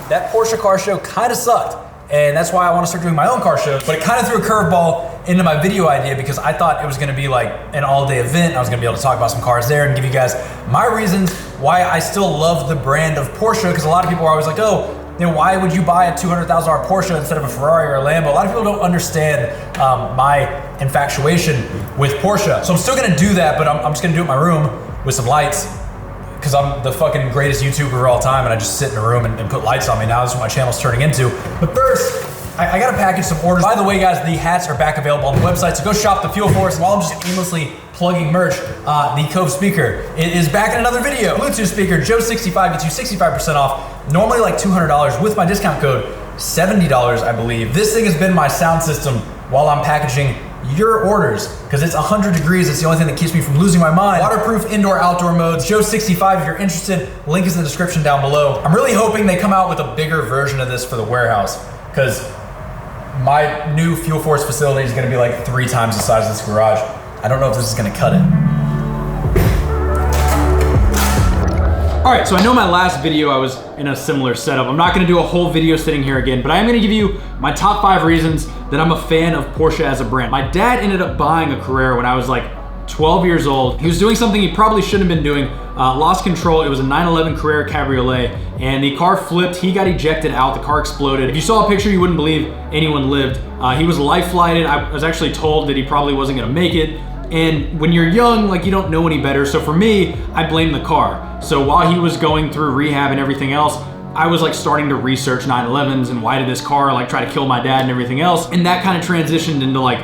That Porsche car show kind of sucked, and that's why I want to start doing my own car shows. But it kind of threw a curveball into my video idea because I thought it was going to be like an all-day event. I was going to be able to talk about some cars there and give you guys my reasons why I still love the brand of Porsche, because a lot of people are always like, oh, then why would you buy a $200,000 Porsche instead of a Ferrari or a Lambo? A lot of people don't understand my infatuation with Porsche. So I'm still going to do that, but I'm just going to do it in my room with some lights, because I'm the fucking greatest YouTuber of all time and I just sit in a room and put lights on me. Now this is what my channel's turning into. But first, I gotta package some orders. By the way, guys, the hats are back available on the website, so go shop the Fuel Force. While I'm just aimlessly plugging merch, the Cove speaker, it is back in another video. Bluetooth speaker, Joe65 gets you 65% off. Normally like $200 with my discount code, $70, I believe. This thing has been my sound system while I'm packaging your orders, because it's 100 degrees. It's the only thing that keeps me from losing my mind. Waterproof indoor outdoor modes, Joe65 if you're interested. Link is in the description down below. I'm really hoping they come out with a bigger version of this for the warehouse, because my new Fuel Force facility is gonna be like 3 times the size of this garage. I don't know if this is gonna cut it. All right, so I know my last video I was in a similar setup. I'm not gonna do a whole video sitting here again, but I am gonna give you my top 5 reasons that I'm a fan of Porsche as a brand. My dad ended up buying a Carrera when I was like 12 years old. He was doing something he probably shouldn't have been doing, lost control. It was a 911 Carrera Cabriolet, and the car flipped. He got ejected out, the car exploded. If you saw a picture, you wouldn't believe anyone lived. He was life flighted. I was actually told that he probably wasn't gonna make it. And when you're young, like, you don't know any better. So for me, I blame the car. So while he was going through rehab and everything else, I was like starting to research 911s and why did this car like try to kill my dad and everything else. And that kind of transitioned into like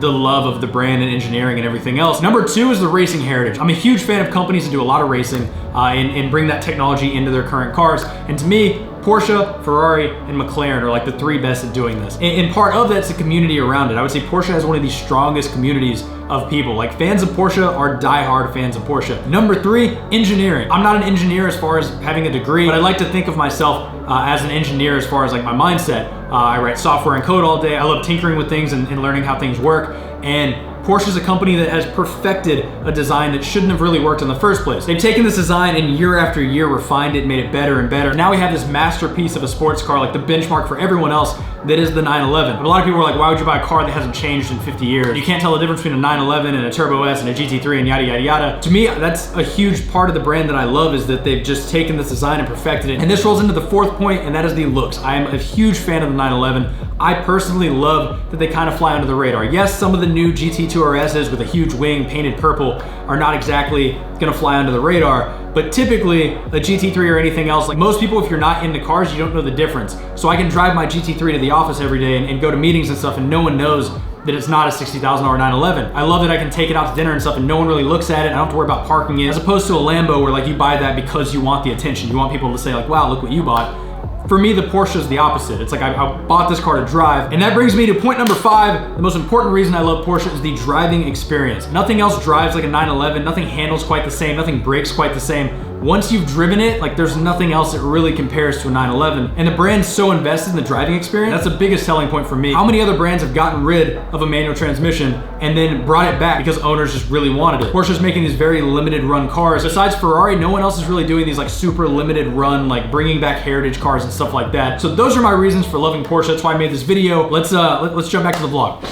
the love of the brand and engineering and everything else. Number 2 is the racing heritage. I'm a huge fan of companies that do a lot of racing and bring that technology into their current cars. And to me, Porsche, Ferrari, and McLaren are like the 3 best at doing this. And part of that's the community around it. I would say Porsche has one of the strongest communities of people. Like, fans of Porsche are diehard fans of Porsche. Number 3, engineering. I'm not an engineer as far as having a degree, but I like to think of myself as an engineer as far as like my mindset. I write software and code all day. I love tinkering with things and learning how things work. And Porsche is a company that has perfected a design that shouldn't have really worked in the first place. They've taken this design and year after year refined it, made it better and better. Now we have this masterpiece of a sports car, like the benchmark for everyone else, that is the 911. A lot of people are like, why would you buy a car that hasn't changed in 50 years? You can't tell the difference between a 911 and a Turbo S and a GT3 and yada, yada, yada. To me, that's a huge part of the brand that I love, is that they've just taken this design and perfected it. And this rolls into the 4th point, and that is the looks. I am a huge fan of the 911. I personally love that they kind of fly under the radar. Yes, some of the new GT2 RSs with a huge wing painted purple are not exactly gonna fly under the radar, but typically a GT3 or anything else, like most people, if you're not into cars, you don't know the difference. So I can drive my GT3 to the office every day and go to meetings and stuff, and no one knows that it's not a $60,000 911. I love that I can take it out to dinner and stuff and no one really looks at it. I don't have to worry about parking it, as opposed to a Lambo where like you buy that because you want the attention. You want people to say like, wow, look what you bought. For me, the Porsche is the opposite. It's like I bought this car to drive. And that brings me to point number 5. The most important reason I love Porsche is the driving experience. Nothing else drives like a 911. Nothing handles quite the same. Nothing brakes quite the same. Once you've driven it, like there's nothing else that really compares to a 911. And the brand's so invested in the driving experience, that's the biggest selling point for me. How many other brands have gotten rid of a manual transmission and then brought it back because owners just really wanted it? Porsche's making these very limited run cars. Besides Ferrari, no one else is really doing these like super limited run, like bringing back heritage cars and stuff like that. So those are my reasons for loving Porsche. That's why I made this video. Let's jump back to the vlog.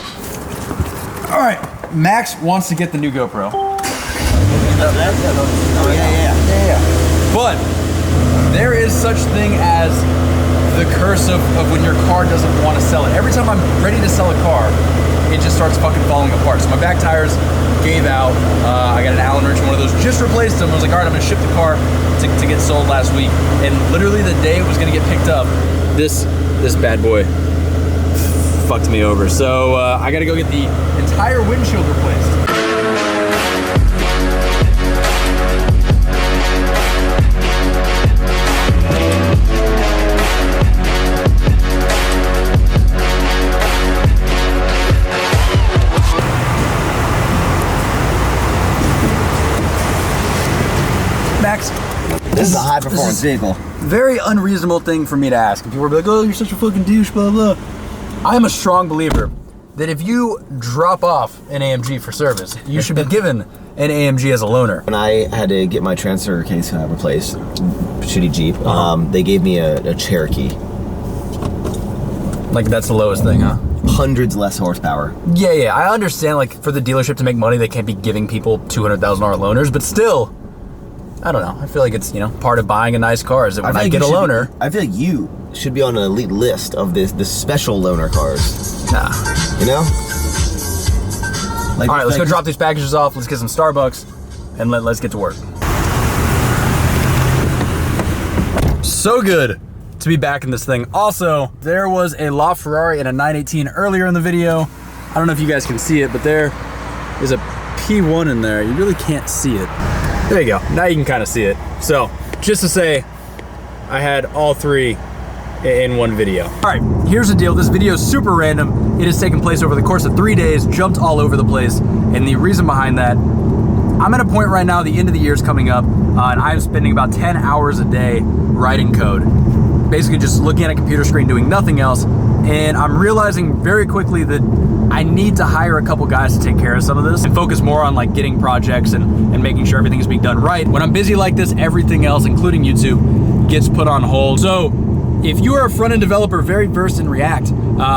All right, Max wants to get the new GoPro. Oh, yeah. But there is such thing as the curse of when your car doesn't want to sell it. Every time I'm ready to sell a car, it just starts fucking falling apart. So my back tires gave out. I got an Allen wrench, one of those, just replaced them. I was like, all right, I'm gonna ship the car to get sold last week. And literally the day it was gonna get picked up, this bad boy fucked me over. So I gotta go get the entire windshield replaced. Max, this is a high performance vehicle. Very unreasonable thing for me to ask. People will be like, oh, you're such a fucking douche, blah, blah. I am a strong believer that if you drop off an AMG for service, you should be given an AMG as a loaner. When I had to get my transfer case replaced, shitty Jeep, they gave me a Cherokee. Like that's the lowest thing, huh? Hundreds less horsepower. Yeah, I understand like for the dealership to make money, they can't be giving people $200,000 loaners, but still, I don't know. I feel like it's, you know, part of buying a nice car is that when I get a loaner. I feel like you should be on an elite list of the special loaner cars. Nah. You know? Like, all right, let's go drop these packages off. Let's get some Starbucks and let's get to work. So good to be back in this thing. Also, there was a LaFerrari and a 918 earlier in the video. I don't know if you guys can see it, but there is a P1 in there. You really can't see it. There you go, now you can kind of see it. So, just to say, I had all three in one video. All right, here's the deal. This video is super random. It has taken place over the course of 3 days, jumped all over the place. And the reason behind that, I'm at a point right now, the end of the year is coming up, and I'm spending about 10 hours a day writing code. Basically just looking at a computer screen, doing nothing else. And I'm realizing very quickly that I need to hire a couple guys to take care of some of this and focus more on like getting projects and making sure everything is being done right. When I'm busy like this, everything else, including YouTube, gets put on hold. So if you are a front-end developer very versed in React,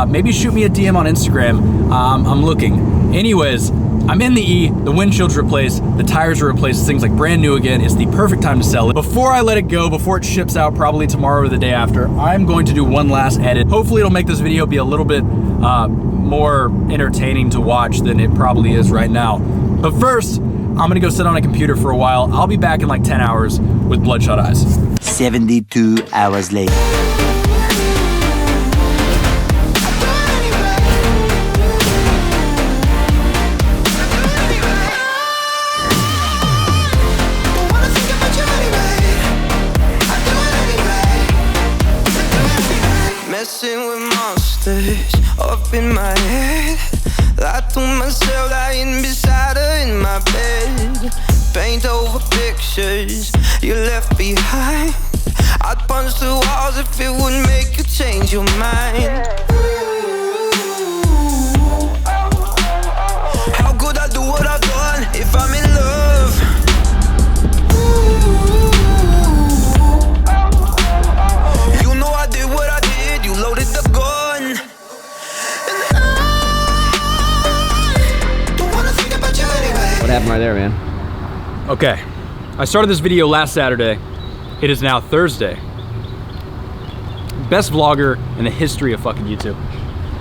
maybe shoot me a DM on Instagram. I'm looking. Anyways, I'm in the E, the windshield's replaced, the tires are replaced, things like brand new again. It's the perfect time to sell it. Before I let it go, before it ships out probably tomorrow or the day after, I'm going to do one last edit. Hopefully it'll make this video be a little bit more entertaining to watch than it probably is right now. But first, I'm gonna go sit on a computer for a while. I'll be back in like 10 hours with bloodshot eyes. 72 hours later. Up in my head, lie to myself lying beside her in my bed. Paint over pictures you left behind. I'd punch the walls if it would make you change your mind. How could I do what I've done if I'm in love? You know I did what I did, you loaded the gun. What happened right there, man? Okay, I started this video last Saturday. It is now Thursday. Best vlogger in the history of fucking YouTube.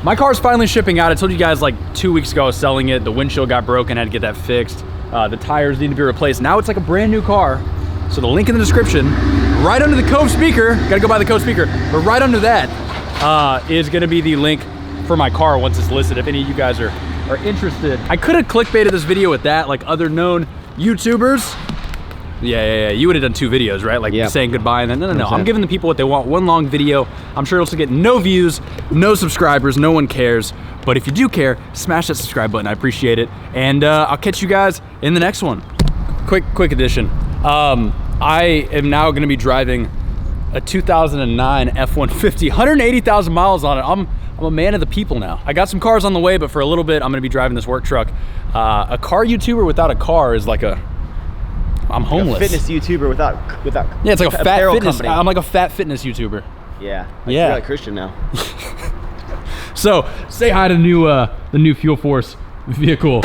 My car is finally shipping out. I told you guys like 2 weeks ago I was selling it. The windshield got broken, I had to get that fixed. The tires need to be replaced. Now it's like a brand new car. So the link in the description, right under the Cove speaker, gotta go buy the Cove speaker, but right under that is gonna be the link for my car once it's listed, if any of you guys are interested. I could have clickbaited this video with that, like other known YouTubers. Yeah, you would have done 2 videos, right? Like saying goodbye and then, no. I'm giving the people what they want, one long video. I'm sure it'll get no views, no subscribers, no one cares. But if you do care, smash that subscribe button, I appreciate it. And I'll catch you guys in the next one. Quick addition. I am now gonna be driving a 2009 F-150, 180,000 miles on it. I'm a man of the people now. I got some cars on the way, but for a little bit, I'm gonna be driving this work truck. A car YouTuber without a car is like I'm homeless. Like a fitness YouTuber without. Yeah, it's like a fat fitness. Company. I'm like a fat fitness YouTuber. Yeah. Yeah. You're like Christian now. So say hi to the new Fuel Force vehicle.